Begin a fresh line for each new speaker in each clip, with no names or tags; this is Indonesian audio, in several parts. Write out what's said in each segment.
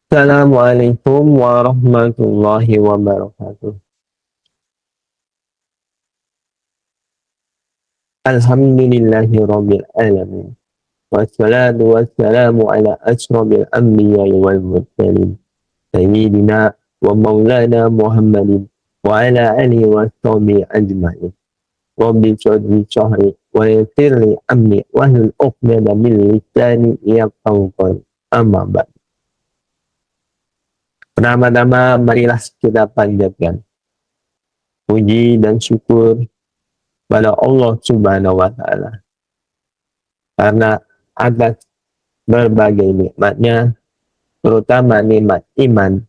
Assalamualaikum warahmatullahi wabarakatuh. Alhamdulillahi rabbil alamin. Wassalatu wassalamu ala ashrafil anbiya'i wal mursalin. Sayyidina wa maulana Muhammadin wa ala alihi wa sahbihi ajma'in. Rabbi shodri syahri wa yassirli amri wahlul 'uqdatam min lisani yafqahu qawli. Amma ba'd. Pertama-tama marilah kita panjatkan puji dan syukur pada Allah Subhanahu wa taala karena atas berbagai nikmatnya, terutama nikmat iman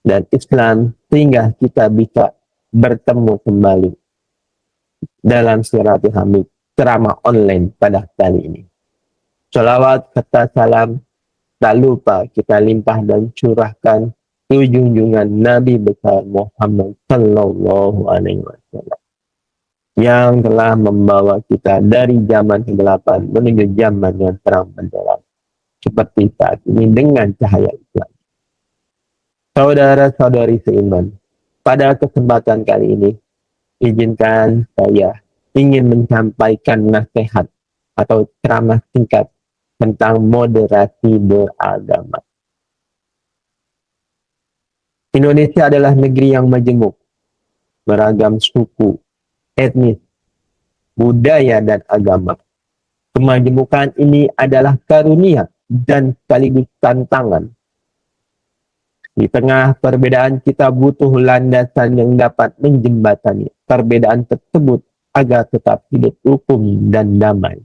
dan Islam, sehingga kita bisa bertemu kembali dalam silaturahmi ceramah online pada kali ini. Salawat serta salam tak lupa kita limpah dan curahkan ke junjungan Nabi besar Muhammad Sallallahu Alaihi Wasallam yang telah membawa kita dari zaman kegelapan menuju zaman yang terang benderang seperti saat ini dengan cahaya Islam. Saudara-saudari seiman, pada kesempatan kali ini izinkan saya ingin menyampaikan nasihat atau ceramah singkat tentang moderasi beragama. Indonesia adalah negeri yang majemuk, beragam suku, etnis, budaya, dan agama. Kemajemukan ini adalah karunia dan sekaligus tantangan. Di tengah perbedaan kita butuh landasan yang dapat menjembatani perbedaan tersebut agar tetap hidup rukun dan damai.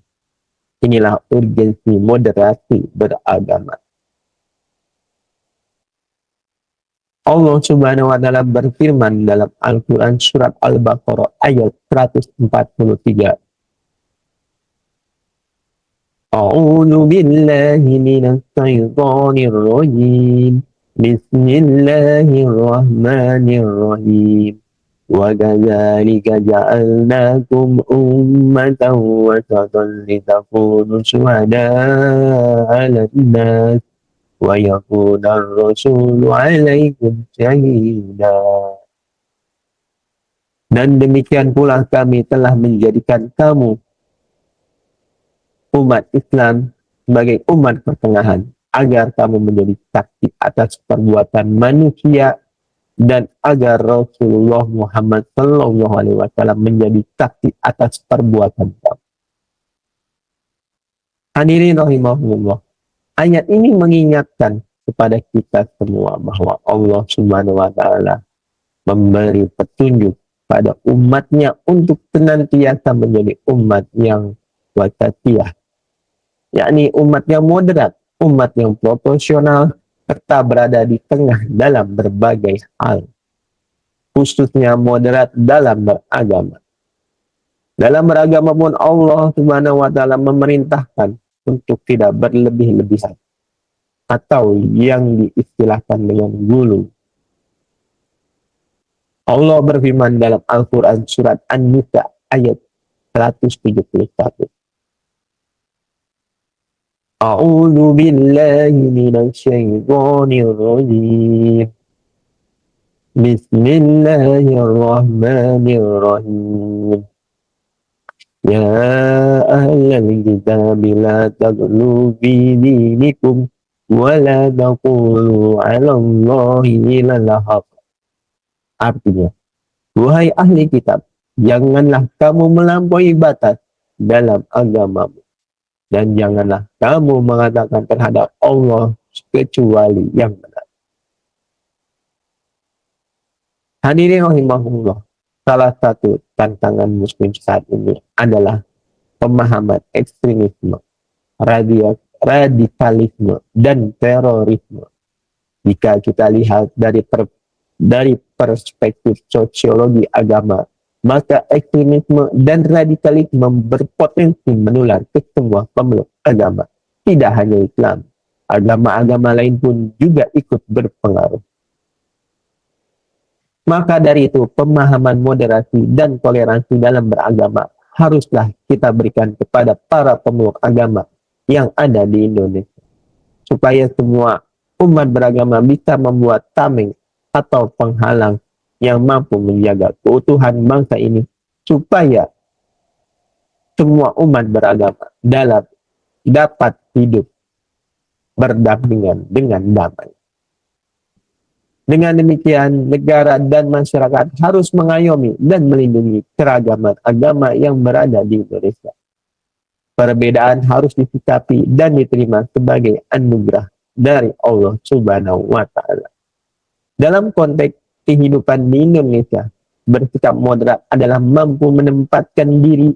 Inilah urgensi moderasi beragama. Allah Subhanahu wa taala berfirman dalam Al-Qur'an surat Al-Baqarah ayat 143. A'udzu billahi minasy syaithanir rajim. Bismillahirrahmanirrahim. Wa kadzalika ja'alnakum ummatan wasatan litakunu syuhada'a 'alan nas wa yakuna ar-rasulu 'alaikum syahida. Dan demikian pula kami telah menjadikan kamu umat Islam sebagai umat pertengahan agar kamu menjadi saksi atas perbuatan manusia dan agar Rasulullah Muhammad Sallallahu Alaihi Wasallam menjadi saksi atas perbuatan kamu. Hadirin rahimahullah, ayat ini mengingatkan kepada kita semua bahwa Allah Subhanahu wa taala memberi petunjuk pada umatnya untuk senantiasa menjadi umat yang wasatiyah, yakni umat yang moderat, umat yang proporsional, serta berada di tengah dalam berbagai hal, khususnya moderat dalam beragama. Dalam beragama pun Allah Subhanahu wa taala memerintahkan untuk tidak berlebih-lebihan atau yang diistilahkan dengan gulu. Allah berfirman dalam Al-Quran surat An-Nisa ayat 171. A'udzu billahi minasy syaithanir rajim. Bismillahirrahmanirrahim. Ya ahlal kitab la taghlu fi dinikum wa la taqulu 'ala Allahi illa al-haq. Artinya, wahai ahli kitab, janganlah kamu melampaui batas dalam agamamu, dan janganlah kamu mengatakan terhadap Allah kecuali yang benar. Hadirin rahimahullah, salah satu tantangan muslim saat ini adalah pemahaman ekstremisme, radikalisme, dan terorisme. Jika kita lihat dari perspektif sosiologi agama, maka ekstremisme dan radikalisme berpotensi menular ke semua pemeluk agama. Tidak hanya Islam, agama-agama lain pun juga ikut berpengaruh. Maka dari itu, pemahaman moderasi dan toleransi dalam beragama haruslah kita berikan kepada para pemeluk agama yang ada di Indonesia, supaya semua umat beragama bisa membuat tameng atau penghalang yang mampu menjaga keutuhan bangsa ini supaya semua umat beragama dapat hidup berdampingan dengan damai. Dengan demikian, negara dan masyarakat harus mengayomi dan melindungi keragaman agama yang berada di Indonesia. Perbedaan harus disikapi dan diterima sebagai anugerah dari Allah Subhanahu wa Ta'ala. Dalam konteks kehidupan di Indonesia, bersikap moderat adalah mampu menempatkan diri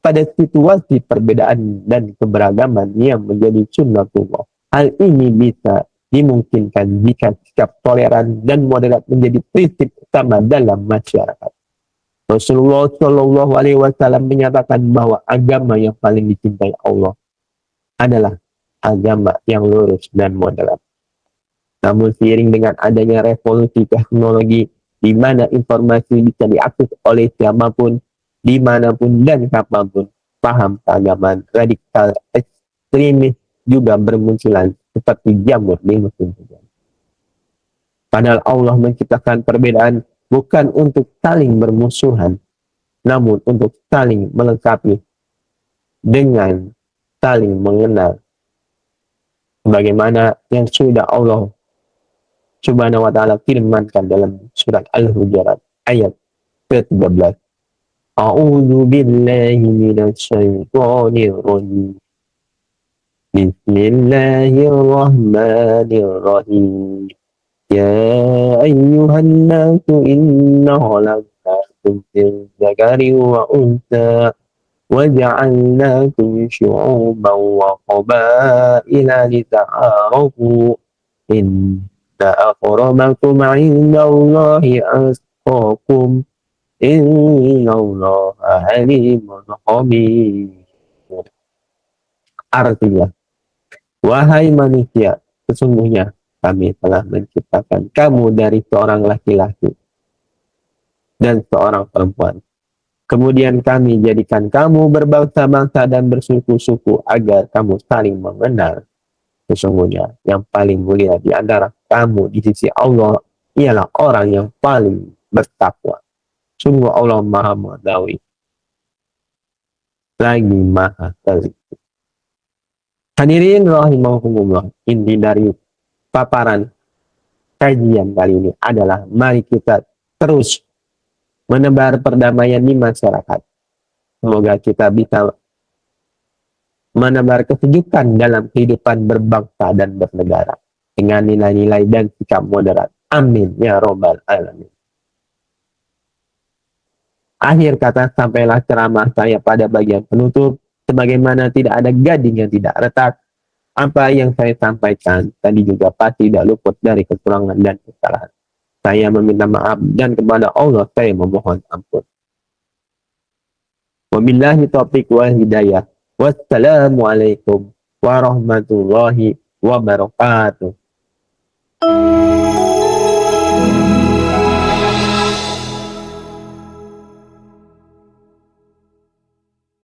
pada situasi perbedaan dan keberagaman yang menjadi sunnatullah. Hal ini bisa dimungkinkan jika sikap toleran dan moderat menjadi prinsip utama dalam masyarakat. Rasulullah Shallallahu Alaihi Wasallam menyatakan bahwa agama yang paling dicintai Allah adalah agama yang lurus dan moderat. Namun seiring dengan adanya revolusi teknologi di mana informasi bisa diakses oleh siapapun, dimanapun dan kapanpun, paham keagamaan radikal ekstremis juga bermunculan seperti jamur di musim hujan. Padahal Allah menciptakan perbedaan bukan untuk saling bermusuhan, namun untuk saling melengkapi dengan saling mengenal. Bagaimana yang sudah Allah Subhanahu wa Ta'ala firmankan dalam surat Al-Hujurat ayat ke-13. A'udzu billahi minasy syaithanir rajim. Bismillahirrahmanirrahim. Ya ayyuhan nasu inna khalaqnakum min dzakarin wa untha wa ja'alnakum syu'uban wa qabaila lita'arafu inna akramakum 'indallahi atqakum innallaha 'alimun khabir. Artinya, wahai manusia, sesungguhnya kami telah menciptakan kamu dari seorang laki-laki dan seorang perempuan. Kemudian kami jadikan kamu berbangsa-bangsa dan bersuku-suku agar kamu saling mengenal. Sesungguhnya yang paling mulia di antara kamu di sisi Allah ialah orang yang paling bertakwa. Sungguh Allah Maha Mengetahui lagi Maha Teliti. Hadirin rahimahumullah, inti dari paparan kajian kali ini adalah mari kita terus menebar perdamaian di masyarakat. Semoga kita bisa menebar kesejukan dalam kehidupan berbangsa dan bernegara dengan nilai-nilai dan sikap moderat. Amin ya robbal alamin. Akhir kata, sampailah ceramah saya pada bagian penutup. Sebagaimana tidak ada gading yang tidak retak, apa yang saya sampaikan tadi juga pasti tidak luput dari kekurangan dan kesalahan. Saya meminta maaf dan kepada Allah saya memohon ampun. Wabillahi taufiq wal hidayah. Wassalamualaikum warahmatullahi wabarakatuh.